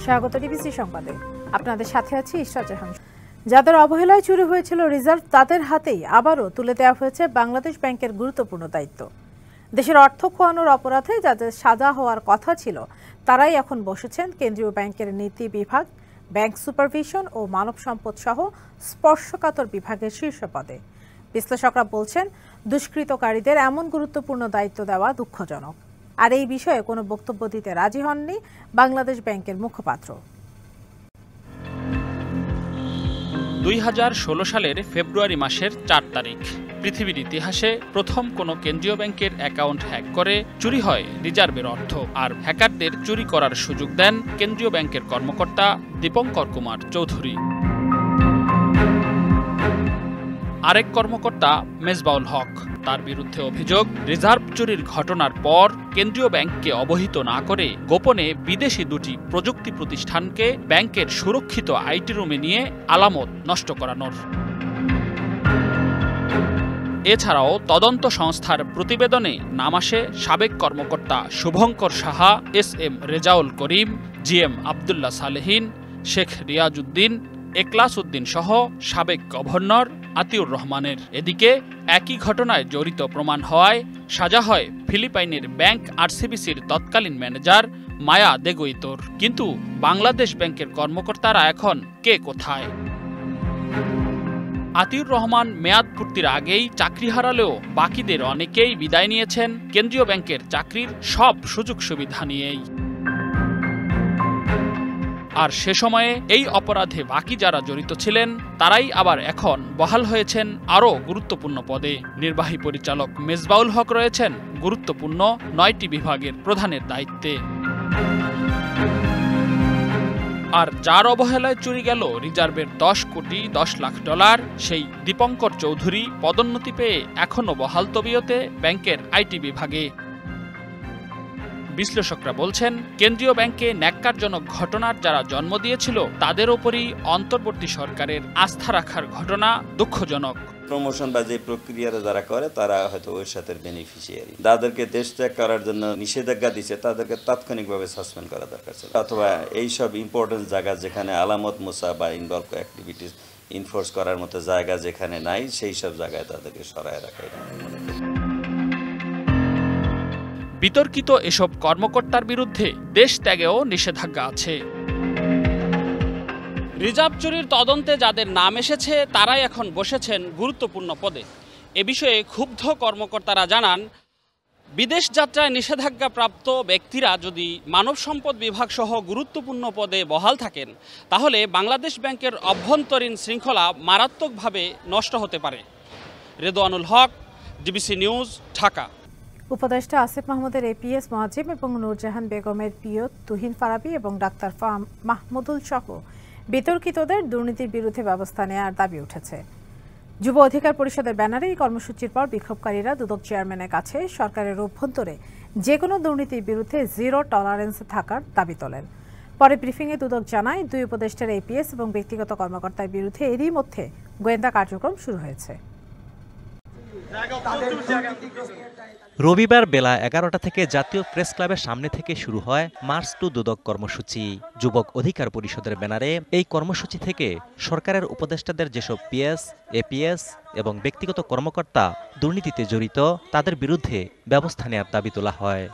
স্বাগত ডিবিসি সংবাদে। আপনাদের সাথে আছি ইশরাত জাহান। যাদের অবহেলায় চুরি হয়েছিল রিজার্ভ, তাদের হাতেই আবারও তুলে দেওয়া হয়েছে বাংলাদেশ ব্যাংকের গুরুত্বপূর্ণ দায়িত্ব। দেশের অর্থ খোয়ানোর অপরাধে যাদের সাজা হওয়ার কথা ছিল, তারাই এখন বসেছেন কেন্দ্রীয় ব্যাংকের নীতি বিভাগ, ব্যাংক সুপারভিশন ও মানব সম্পদ সহ স্পর্শকাতর বিভাগের শীর্ষ পদে। বিশ্লেষকরা বলছেন, দুষ্কৃতকারীদের এমন গুরুত্বপূর্ণ দায়িত্ব দেওয়া দুঃখজনক। আর এই বিষয়ে কোনো বক্তব্য দিতে রাজি হননি বাংলাদেশ ব্যাংকের মুখপাত্র। 2016 সালের ফেব্রুয়ারি মাসের 4 তারিখ পৃথিবীর ইতিহাসে প্রথম কোনো কেন্দ্রীয় ব্যাংকের অ্যাকাউন্ট হ্যাক করে চুরি হয় রিজার্ভের অর্থ। আর হ্যাকারদের চুরি করার সুযোগ দেন কেন্দ্রীয় ব্যাংকের কর্মকর্তা দীপঙ্কর কুমার চৌধুরী। আরেক কর্মকর্তা মেজবাউল হক। তার বিরুদ্ধে অভিযোগ, রিজার্ভ চুরির ঘটনার পর কেন্দ্রীয় ব্যাংককে অবহিত না করে গোপনে বিদেশি দুটি প্রযুক্তি প্রতিষ্ঠানকে ব্যাংকের সুরক্ষিত আইটি রুমে নিয়ে আলামত নষ্ট করানোর। এছাড়াও তদন্ত সংস্থার প্রতিবেদনে নাম আসে সাবেক কর্মকর্তা শুভঙ্কর সাহা, SM রেজাউল করিম, GM আবদুল্লাহ সালেহিন, শেখ রিয়াজউদ্দিন, এখলাস উদ্দিন সহ সাবেক গভর্নর আতিউর রহমানের। এদিকে একই ঘটনায় জড়িত প্রমাণ হওয়ায় সাজা হয় ফিলিপাইনের ব্যাংক RCBCর তৎকালীন ম্যানেজার মায়া দেগোইতোর। কিন্তু বাংলাদেশ ব্যাংকের কর্মকর্তারা এখন কে কোথায়? আতিউর রহমান মেয়াদ পূর্তির আগেই চাকরি হারালেও বাকিদের অনেকেই বিদায় নিয়েছেন কেন্দ্রীয় ব্যাংকের চাকরির সব সুযোগ সুবিধা নিয়েই। আর সে সময়ে এই অপরাধে বাকি যারা জড়িত ছিলেন, তারাই আবার এখন বহাল হয়েছেন আরও গুরুত্বপূর্ণ পদে। নির্বাহী পরিচালক মেজবাউল হক রয়েছেন গুরুত্বপূর্ণ 9টি বিভাগের প্রধানের দায়িত্বে। আর যার অবহেলায় চুরি গেল রিজার্ভের 10 কোটি 10 লাখ ডলার, সেই দীপঙ্কর চৌধুরী পদোন্নতি পেয়ে এখনও বহাল তবিয়তে ব্যাংকের আইটি বিভাগে। বিশ্লেষকরা বলছেন, কেন্দ্রীয় ব্যাংকে ন্যাক্কারজনক ঘটনার যারা জন্ম দিয়েছিল, তাদের ওপরই অন্তর্বর্তী সরকারের আস্থা রাখার ঘটনা দুঃখজনক। প্রমোশন বা যে প্রক্রিয়াটা যারা করে, তারা হয়তো ওই সাথে বেনিফিশিয়ারি। যাদেরকে দেশ ত্যাগ করার জন্য নিষেধাজ্ঞা দিচ্ছে, তাদেরকে তাৎক্ষণিকভাবে সাসপেন্ড করা দরকার ছিল, অথবা এইসব ইম্পর্টেন্ট জায়গা যেখানে আলামত মোসা বা ইনভলভ অ্যাক্টিভিটিস ইনফোর্স করার মতো জায়গা যেখানে নাই, সেই সব জায়গায় তাদেরকে সরায় রাখা। বিতর্কিত এসব কর্মকর্তার বিরুদ্ধে দেশ ত্যাগেও নিষেধাজ্ঞা আছে। রিজার্ভ চুরির তদন্তে যাদের নাম এসেছে, তারাই এখন বসেছেন গুরুত্বপূর্ণ পদে। এ বিষয়ে ক্ষুব্ধ কর্মকর্তারা জানান, বিদেশ যাত্রায় নিষেধাজ্ঞাপ্রাপ্ত ব্যক্তিরা যদি মানব সম্পদ বিভাগ সহ গুরুত্বপূর্ণ পদে বহাল থাকেন, তাহলে বাংলাদেশ ব্যাংকের অভ্যন্তরীণ শৃঙ্খলা মারাত্মকভাবে নষ্ট হতে পারে। রেদওয়ানুল হক, ডিবিসি নিউজ, ঢাকা। উপদেষ্টা আসিফ মাহমুদের APS মুআজ্জিম এবং নূরজাহান বেগমের পিও তুহিন ফারাবি এবং ডাক্তার মাহমুদুল সহ বিতর্কিতদের দুর্নীতির বিরুদ্ধে ব্যবস্থা নেওয়ার দাবি উঠেছে। যুব অধিকার পরিষদের ব্যানারে এই কর্মসূচির পর বিক্ষোভকারীরা দুদক চেয়ারম্যানের কাছে সরকারের অভ্যন্তরে যে কোনো দুর্নীতির বিরুদ্ধে জিরো টলারেন্স থাকার দাবি তোলেন। পরে ব্রিফিংয়ে দুদক জানায়, 2 উপদেষ্টার APS এবং ব্যক্তিগত কর্মকর্তার বিরুদ্ধে এরই মধ্যে গোয়েন্দা কার্যক্রম শুরু হয়েছে। রবিবার বেলা 11টা থেকে জাতীয় প্রেস ক্লাবের সামনে থেকে শুরু হয় মার্চ টু দুদক কর্মসূচি। যুবক অধিকার পরিষদের ব্যানারে এই কর্মসূচি থেকে সরকারের উপদেষ্টাদের যেসব PS, APS এবং ব্যক্তিগত কর্মকর্তা দুর্নীতিতে জড়িত, তাদের বিরুদ্ধে ব্যবস্থা নেওয়ার দাবি তোলা হয়।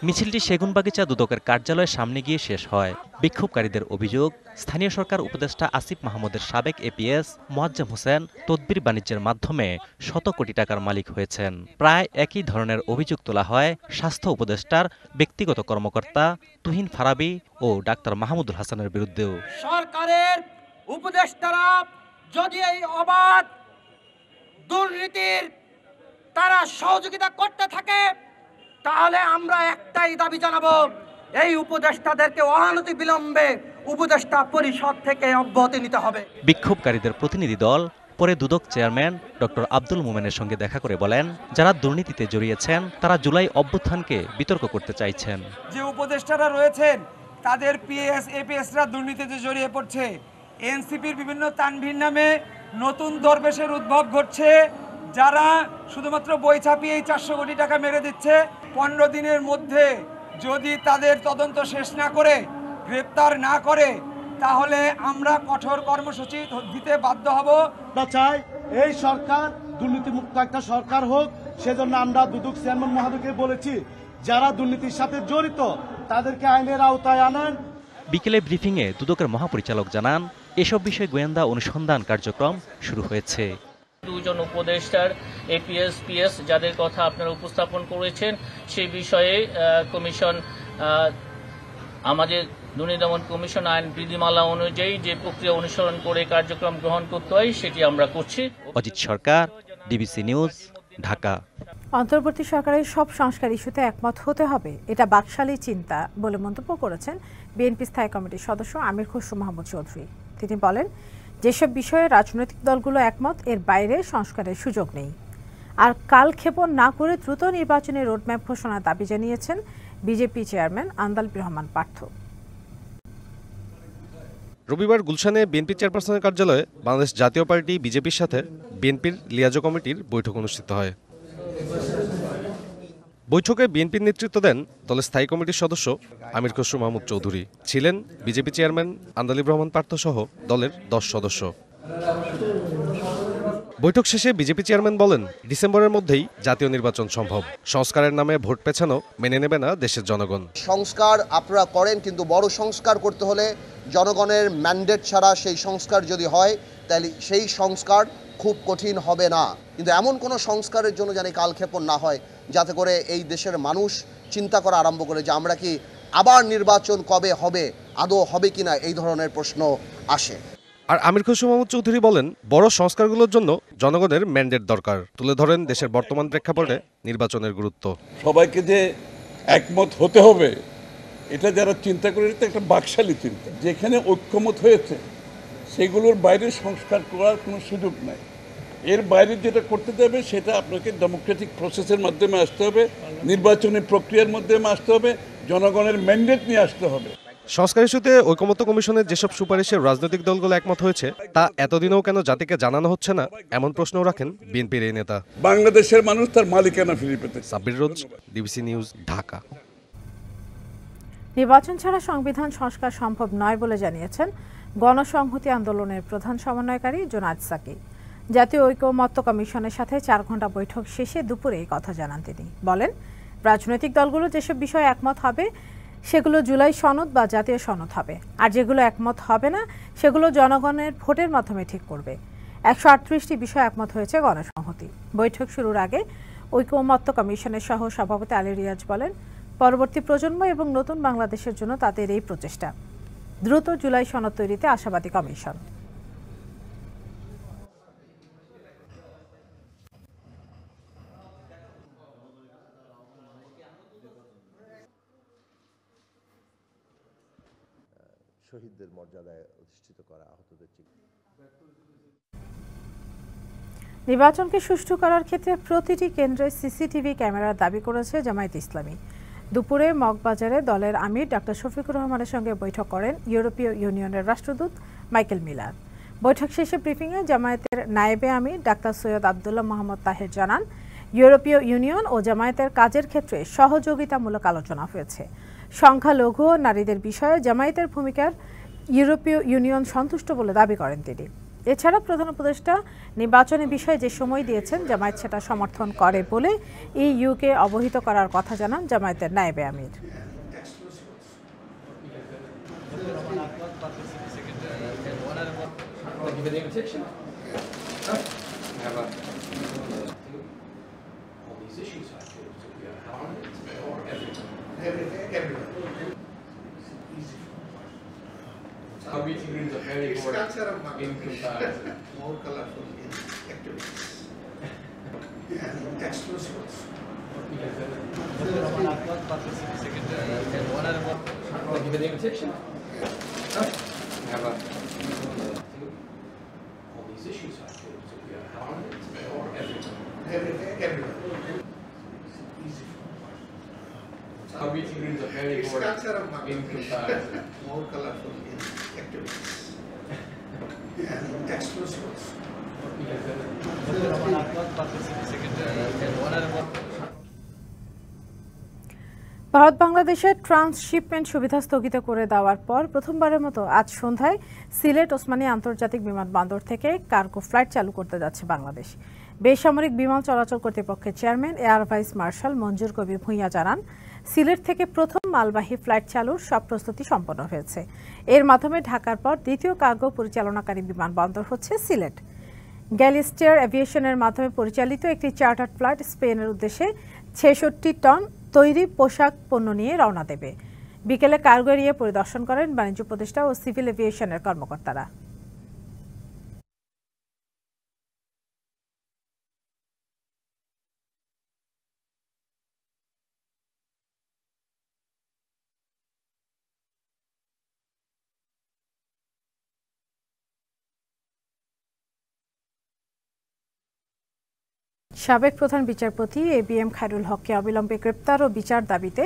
মিছিলটি সেগুনবাগিচা দুদকের কার্যালয়ের সামনে গিয়ে শেষ হয়। বিক্ষোভকারীদের অভিযোগ, স্থানীয় সরকার উপদেষ্টা আসিফ মাহমুদের সাবেক APS মোয়াজ্জেম হোসেন তদবির বাণিজ্যের মাধ্যমে শত কোটি টাকার মালিক হয়েছেন। প্রায় একই ধরনের অভিযোগ তোলা হয় স্বাস্থ্য উপদেষ্টার ব্যক্তিগত কর্মকর্তা তুহিন ফারাবি ও ডাক্তার মাহমুদুল হাসানের বিরুদ্ধেও। সরকারের উপদেষ্টারা যদি এই অবাধ দুর্নীতির তারা সহযোগিতা করতে থাকে, তাহলে আমরা একটাই দাবি জানাবো, এই উপদেষ্টাদেরকে অনতি বিলম্বে উপদেষ্টা পরিষদ থেকে অব্যাহতি নিতে হবে। বিক্ষোভকারীদের প্রতিনিধি দল পরে দুদক চেয়ারম্যান ডক্টর আব্দুল মোমেনের সঙ্গে দেখা করে বলেন, যারা দুর্নীতিতে জড়িয়েছেন তারা জুলাই অভ্যুত্থানকে বিতর্ক করতে চাইছেন। যে উপদেষ্টারা রয়েছেন, তাদের PS, APSরা দুর্নীতিতে জড়িয়ে পড়ছে। এনসিপির বিভিন্ন তানভীর নামে নতুন দরবেশের উদ্ভব ঘটছে, যারা শুধুমাত্র বই ছাপিয়েই 400 কোটি টাকা মেরে দিচ্ছে। 15 দিনের মধ্যে যদি তাদের তদন্ত শেষ না করে গ্রেপ্তার না করে তাহলে আমরা কঠোর কর্মসূচি দিতে বাধ্য হব। আমরা চাই এই সরকার দুর্নীতিমুক্ত একটা সরকার হোক, সেজন্য আমরা দুদক চেয়ারম্যান মহোদয়কে বলেছি যারা দুর্নীতির সাথে জড়িত তাদেরকে আইনের আওতায় আনেন। বিকেলে ব্রিফিংয়ে দুদকের মহাপরিচালক জানান, এসব বিষয়ে গোয়েন্দা অনুসন্ধান কার্যক্রম শুরু হয়েছে। দুজন উপদেষ্টার এপিএস পিএস যাদের কথা আপনারা উপস্থাপন করেছেন সেই বিষয়ে কমিশন আমাদের দুর্নীতি দমন কমিশন আইন বিধিমালা অনুযায়ী যে প্রক্রিয়া অনুসরণ করে কার্যক্রম গ্রহণ করতে হয় সেটি আমরা করছি। অজিত সরকার, ডিবিসি নিউজ, ঢাকা। অন্তর্বর্তী সরকারের সব সংস্কার ইস্যুতে একমত হতে হবে, এটা বাকশালী চিন্তা বলে মন্তব্য করেছেন বিএনপি স্থায়ী কমিটির সদস্য আমির খসরু মাহমুদ চৌধুরী। তিনি বলেন, যেসব বিষয়ে রাজনৈতিক দলগুলো একমত এর বাইরে সংস্কারের সুযোগ নেই। আর কালক্ষেপণ না করে দ্রুত নির্বাচনী রোডম্যাপ ঘোষণার দাবি জানিয়েছেন বিজেপি চেয়ারম্যান আন্দালিব রহমান পার্থ। রবিবার গুলশানে বিএনপি চেয়ারপারসনের কার্যালয়ে বাংলাদেশ জাতীয় পার্টি বিজেপির সাথে বিএনপির লিয়াজো কমিটির বৈঠক অনুষ্ঠিত হয়। বৈঠকে বিএনপির নেতৃত্ব দেন দলের স্থায়ী কমিটির সদস্য আমির খসরু মাহমুদ চৌধুরী। ছিলেন বিজেপি চেয়ারম্যান আন্দালিব রহমান পার্থ সহ দলের 10 সদস্য। বৈঠক শেষে বিজেপি চেয়ারম্যান বলেন, ডিসেম্বরের মধ্যেই জাতীয় নির্বাচন সম্ভব। সংস্কারের নামে ভোট পেছানো মেনে নেবে না দেশের জনগণ। সংস্কার আপনারা করেন, কিন্তু বড় সংস্কার করতে হলে জনগণের ম্যান্ডেট ছাড়া সেই সংস্কার যদি হয় তাহলে সেই সংস্কার খুব কঠিন হবে না। কিন্তু এমন কোনো সংস্কারের জন্য যেন কালক্ষেপণ না হয়, যাতে করে এই দেশের মানুষ চিন্তা করা আরম্ভ করে যে আমরা কি আবার নির্বাচন কবে হবে, আদৌ হবে কিনা, এই ধরনের প্রশ্ন আসে। আর আমির খসরু মাহমুদ চৌধুরী বলেন, বড় সংস্কারগুলোর জন্য জনগণের ম্যান্ডেট দরকার। তুলে ধরেন দেশের বর্তমান প্রেক্ষাপটে নির্বাচনের গুরুত্ব। সবাইকে যে একমত হতে হবে এটা যারা চিন্তা করে, এটা একটা বাকশালী চিন্তা। যেখানে ঐক্যমত হয়েছে সেগুলোর বাইরে সংস্কার করার কোনো সুযোগ নাই। এর বাইরে যেটা করতে যাবে সেটা আপনাকে ডেমোক্রেটিক প্রসেসের মাধ্যমে আসতে হবে, নির্বাচনী প্রক্রিয়ার মাধ্যমে আসতে হবে, জনগণের ম্যান্ডেট নিয়ে আসতে হবে। সংস্কার ইস্যুতে ঐকমত্য কমিশনের যেসব সুপারিশে রাজনৈতিক দলগুলো একমত হয়েছে তা এতদিনেও কেন জাতিকে জানানো হচ্ছে না, এমন প্রশ্নও রাখেন বিএনপির এই নেতা। বাংলাদেশের মানুষ তার মালিকানা ফিরে পেতে। সাব্বির রোজ, ডিবিসি নিউজ, ঢাকা। নির্বাচন ছাড়া সংবিধান সংস্কার সম্ভব নয় বলে জানিয়েছেন গণসংহতি আন্দোলনের প্রধান সমন্বয়কারী জোনায়েদ সাকি। জাতীয় ঐকমত্য কমিশনের সাথে 4 ঘণ্টা বৈঠক শেষে দুপুরে এই কথা জানান তিনি। বলেন, রাজনৈতিক দলগুলো যেসব বিষয়ে একমত হবে সেগুলো জুলাই সনদ বা জাতীয় সনদ হবে, আর যেগুলো একমত হবে না সেগুলো জনগণের ভোটের মাধ্যমে ঠিক করবে। 138টি বিষয় একমত হয়েছে গণসংহতি। বৈঠক শুরুর আগে ঐকমত্য কমিশনের সহ সভাপতি আলী রিয়াজ বলেন, পরবর্তী প্রজন্ম এবং নতুন বাংলাদেশের জন্য তাদের এই প্রচেষ্টা। দ্রুত জুলাই সনদ তৈরিতে আশাবাদী কমিশন। শহীদদের মর্যাদায় অধিষ্ঠিত করা, আহতদের নির্বাচনকে সুষ্ঠু করার ক্ষেত্রে প্রতিটি কেন্দ্রে সিসিটিভি ক্যামেরার দাবি করেছে জামায়াতে ইসলামী। দুপুরে মগবাজারে দলের আমির ডাক্তার শফিকুর রহমানের সঙ্গে বৈঠক করেন ইউরোপীয় ইউনিয়নের রাষ্ট্রদূত মাইকেল মিলার। বৈঠক শেষে ব্রিফিংয়ে জামায়াতের নায়েবে আমির ডাক্তার সৈয়দ আবদুল্লাহ মোহাম্মদ তাহের জানান, ইউরোপীয় ইউনিয়ন ও জামায়াতের কাজের ক্ষেত্রে সহযোগিতামূলক আলোচনা হয়েছে। সংখ্যালঘু ও নারীদের বিষয়ে জামায়াতের ভূমিকার ইউরোপীয় ইউনিয়ন সন্তুষ্ট বলে দাবি করেন তিনি। এছাড়া প্রধান উপদেষ্টা নির্বাচনের বিষয়ে যে সময় দিয়েছেন জামায়াত সেটা সমর্থন করে বলে ইউকে অবহিত করার কথা জানান জামায়াতের নায়েবে আমির। Our meeting rooms are very boring in comparison. More colorful in activities and exclusives. Give an invitation. Have a all these issues I feel to be a harmony for everyone. Easy. Our meeting rooms are very boring in comparison. More colorful in activities and exclusives. Bharat বাংলাদেশের transshipment সুবিধা স্থগিত করে দেওয়ার পর প্রথমবারের মতো আজ সন্ধ্যায় সিলেট ওসমানী আন্তর্জাতিক বিমানবন্দর থেকে কার্গো ফ্লাইট চালু করতে যাচ্ছে বাংলাদেশ। বেসামরিক বিমান চলাচল কর্তৃপক্ষের চেয়ারম্যান এয়ার ভাইস মার্শাল মঞ্জুর কবির ভূঁইয়া জানান, সিলেট থেকে প্রথম মালবাহী ফ্লাইট চালুর সব প্রস্তুতি সম্পন্ন হয়েছে। এর মাধ্যমে ঢাকার পর দ্বিতীয় কার্গো পরিচালনাকারী বিমানবন্দর হচ্ছে সিলেট। গ্যালিস্টার এভিয়েশনের মাধ্যমে পরিচালিত একটি চার্টার্ড ফ্লাইট স্পেনের উদ্দেশ্যে ৬৬ টন তৈরি পোশাক পণ্য নিয়ে রওনা দেবে। বিকেলে কার্গো এরিয়া পরিদর্শন করেন বাণিজ্য উপদেষ্টা ও সিভিল এভিয়েশনের কর্মকর্তারা। সাবেক প্রধান বিচারপতি এবিএম খায়রুল হককে অবিলম্বে গ্রেপ্তার ও বিচার দাবিতে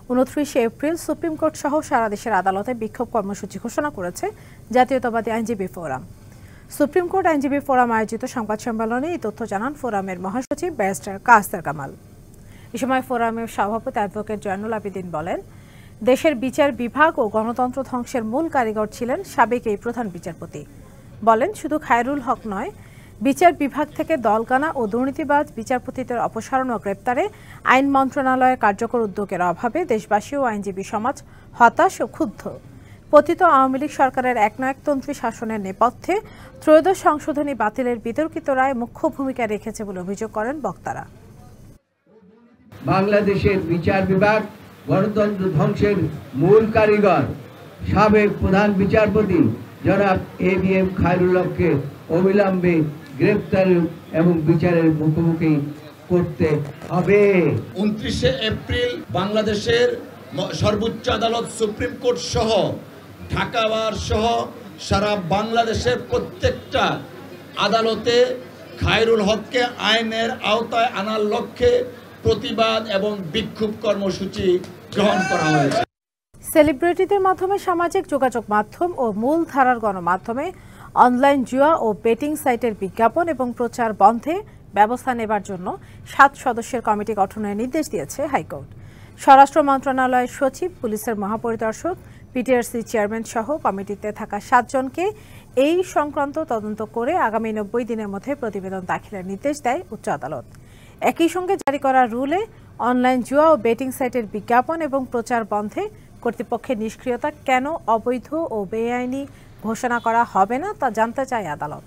২৯ এপ্রিল সুপ্রিম কোর্ট সহ সারা দেশের আদালতে বিক্ষোভ কর্মসূচি ঘোষণা করেছে জাতীয়তাবাদী আইনজীবী ফোরাম। সুপ্রিম কোর্ট আইনজীবী ফোরাম আয়োজিত সংবাদ সম্মেলনে এই তথ্য জানান ফোরামের মহাসচিব ব্যারিস্টার কায়সার কামাল। এ সময় ফোরামের সভাপতি অ্যাডভোকেট জয়নুল আবেদিন বলেন, দেশের বিচার বিভাগ ও গণতন্ত্র ধ্বংসের মূল কারিগর ছিলেন সাবেক এই প্রধান বিচারপতি। বলেন, শুধু খায়রুল হক নয়, বিচার বিভাগ থেকে দলগানা ও দুর্নীতিবাজ বিচারপতিদের অপসারণ ও গ্রেপ্তারে আইন মন্ত্রণালয়ের কার্যকর উদ্যোগের অভাবে দেশবাসী ও আইনজীবী সমাজ হতাশ ও ক্ষুব্ধ। পতিত আওয়ামী লীগ সরকারের একনায়কতন্ত্রী শাসনের নেপথ্যে ত্রয়োদশ সংশোধনী বাতিলের বিতর্কিত রায় মুখ্য ভূমিকা রেখেছে বলে অভিযোগ করেন বক্তারা। বাংলাদেশের বিচার বিভাগ গণতন্ত্র ধ্বংসের মূল কারিগর সাবেক প্রধান বিচারপতি জনাব এবিএম খায়রুল হককে অবিলম্বে গ্রেপ্তার এবং বিচারের মুখোমুখি করতে হবে। ২৯ এপ্রিল বাংলাদেশের সর্বোচ্চ আদালত সুপ্রিম কোর্ট সহ ঢাকা বার সহ সারা বাংলাদেশের প্রত্যেকটা আদালতে খায়রুল হককে আইনের আওতায় আনার লক্ষ্যে প্রতিবাদ এবং বিক্ষোভ কর্মসূচি গ্রহণ করা হয়েছে। সেলিব্রিটিদের মাধ্যমে সামাজিক যোগাযোগ মাধ্যম ও মূল ধারার গণমাধ্যমে অনলাইন জুয়া ও বেটিং সাইটের বিজ্ঞাপন এবং প্রচার বন্ধে ব্যবস্থা নেবার জন্য ৭ সদস্যের কমিটি গঠনের নির্দেশ দিয়েছে হাইকোর্ট। স্বরাষ্ট্র মন্ত্রণালয়ের সচিব, পুলিশের মহাপরিদর্শক, পিটিআরসি চেয়ারম্যান সহ কমিটিতে থাকা ৭ জনকে এই সংক্রান্ত তদন্ত করে আগামী ৯০ দিনের মধ্যে প্রতিবেদন দাখিলের নির্দেশ দেয় উচ্চ আদালত। একই সঙ্গে জারি করা রুলে অনলাইন জুয়া ও বেটিং সাইটের বিজ্ঞাপন এবং প্রচার বন্ধে কর্তৃপক্ষের নিষ্ক্রিয়তা কেন অবৈধ ও বেআইনি ঘোষণা করা হবে না তা জানতে চায় আদালত।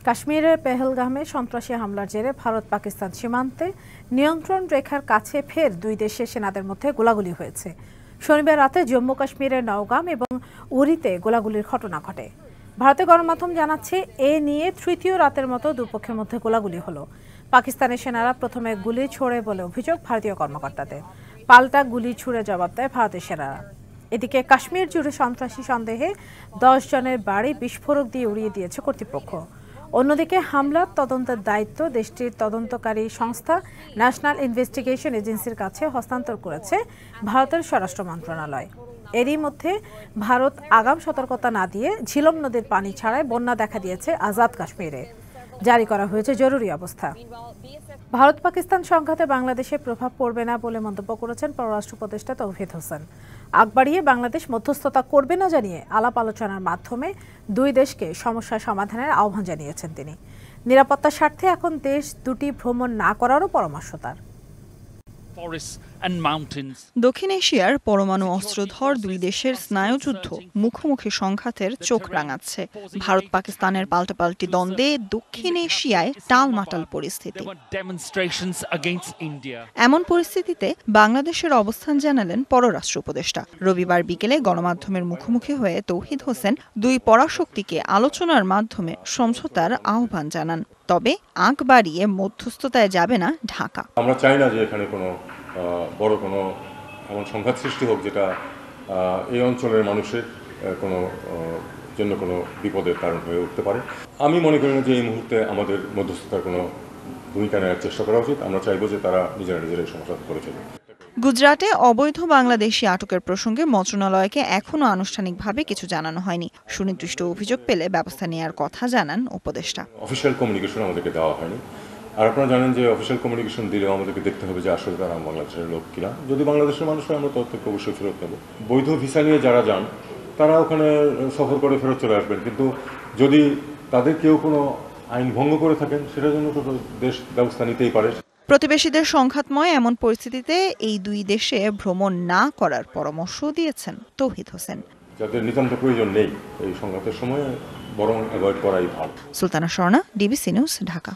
কাশ্মীরের পেহেলগামে সন্ত্রাসী হামলার জেরে ভারত পাকিস্তান সীমান্তে নিয়ন্ত্রণ রেখার কাছে ফের দুই দেশের সেনাদের মধ্যে গোলাগুলি হয়েছে। শনিবার রাতে জম্মু কাশ্মীরের নওগাম এবং উরিতে গোলাগুলির ঘটনা ঘটে। ভারতের গণমাধ্যম জানাচ্ছে, এ নিয়ে তৃতীয় রাতের মতো দুপক্ষের মধ্যে গোলাগুলি হলো। পাকিস্তানের সেনারা প্রথমে গুলি ছোড়ে বলে অভিযোগ ভারতীয় কর্মকর্তাদের। পাল্টা গুলি ছুড়ে জবাব দেয় ভারতের সেনারা। এদিকে কাশ্মীর জুড়ে সন্ত্রাসী সন্দেহে ১০ জনের বাড়ি বিস্ফোরক দিয়ে উড়িয়ে দিয়েছে কর্তৃপক্ষ। অন্যদিকে হামলার তদন্তের দায়িত্ব দেশটির তদন্তকারী সংস্থা ন্যাশনাল ইনভেস্টিগেশন এজেন্সির কাছে হস্তান্তর করেছে ভারতের স্বরাষ্ট্র মন্ত্রণালয়। এরই মধ্যে ভারত আগাম সতর্কতা না দিয়ে ঝিলম নদীর পানি ছাড়ায় বন্যা দেখা দিয়েছে আজাদ কাশ্মীরে। জারি করা হয়েছে জরুরি অবস্থা। ভারত পাকিস্তান সংঘাতে বাংলাদেশের প্রভাব পড়বে না বলে মন্তব্য করেছেন পররাষ্ট্র উপদেষ্টা তৌহিদ হোসেন। আগ বাড়িয়ে বাংলাদেশ মধ্যস্থতা করবে না জানিয়ে আলাপ আলোচনার মাধ্যমে দুই দেশকে সমস্যা সমাধানের আহ্বান জানিয়েছেন তিনি। নিরাপত্তার স্বার্থে এখন দেশ দুটি ভ্রমণ না করারও পরামর্শ তার। দক্ষিণ এশিয়ার পরমাণু অস্ত্রধর দুই দেশের স্নায়ুযুদ্ধ মুখোমুখি সংঘাতের চোখ রাঙাচ্ছে। ভারত পাকিস্তানের পাল্টাপাল্টি দ্বন্দ্বে দক্ষিণ এশিয়ায় টালমাটাল পরিস্থিতি। এমন পরিস্থিতিতে বাংলাদেশের অবস্থান জানালেন পররাষ্ট্র উপদেষ্টা। রবিবার বিকেলে গণমাধ্যমের মুখোমুখি হয়ে তৌহিদ হোসেন দুই পরাশক্তিকে আলোচনার মাধ্যমে সমঝোতার আহ্বান জানান। তবে আগ বাড়িয়ে মধ্যস্থতায় যাবে না ঢাকা। আমরা চাই না যে এখানে কোনো বড় কোনো এমন সংঘাত সৃষ্টি হোক যেটা এই অঞ্চলের মানুষের জন্য কোনো বিপদের কারণ হয়ে উঠতে পারে। আমি মনে করি না যে এই মুহূর্তে আমাদের মধ্যস্থতার কোনো ভূমিকা নেওয়ার চেষ্টা করা উচিত। আমরা চাইবো যে তারা নিজেরাই সমস্যা করে ফেলবে। গুজরাটে অবৈধ বাংলাদেশি আটকের প্রসঙ্গে মন্ত্রণালয়কে এখনও আনুষ্ঠানিকভাবে কিছু জানানো হয়নি। সুনির্দিষ্ট অভিযোগ পেলে ব্যবস্থা নেওয়ার কথা জানান উপদেষ্টা। অফিশিয়াল কমিউনিকেশন আমাদেরকে দেওয়া হয়নি। আর আপনারা জানেন যে অফিসিয়াল কমিউনিকেশন দিলেও আমাদেরকে দেখতে হবে যে আসলে তারা বাংলাদেশের লোক কিনা। যদি বাংলাদেশের মানুষ হয় আমরা তত অবশ্যই ফেরত নেব। বৈধ ভিসা নিয়ে যারা যান তারা ওখানে সফর করে ফেরত চলে আসবেন, কিন্তু যদি তাদের কেউ কোনো আইন ভঙ্গ করে থাকেন সেটার জন্য তো দেশ ব্যবস্থা নিতেই পারে। প্রতিবেশীদের সংঘাতময় এমন পরিস্থিতিতে এই দুই দেশে ভ্রমণ না করার পরামর্শ দিয়েছেন তৌহিদ হোসেন। যাদের নিতান্ত প্রয়োজন নেই এই সংঘাতের সময় বরং অ্যাভয়েড করাই ভালো। Sultana Swarna, DBC news, Dhaka.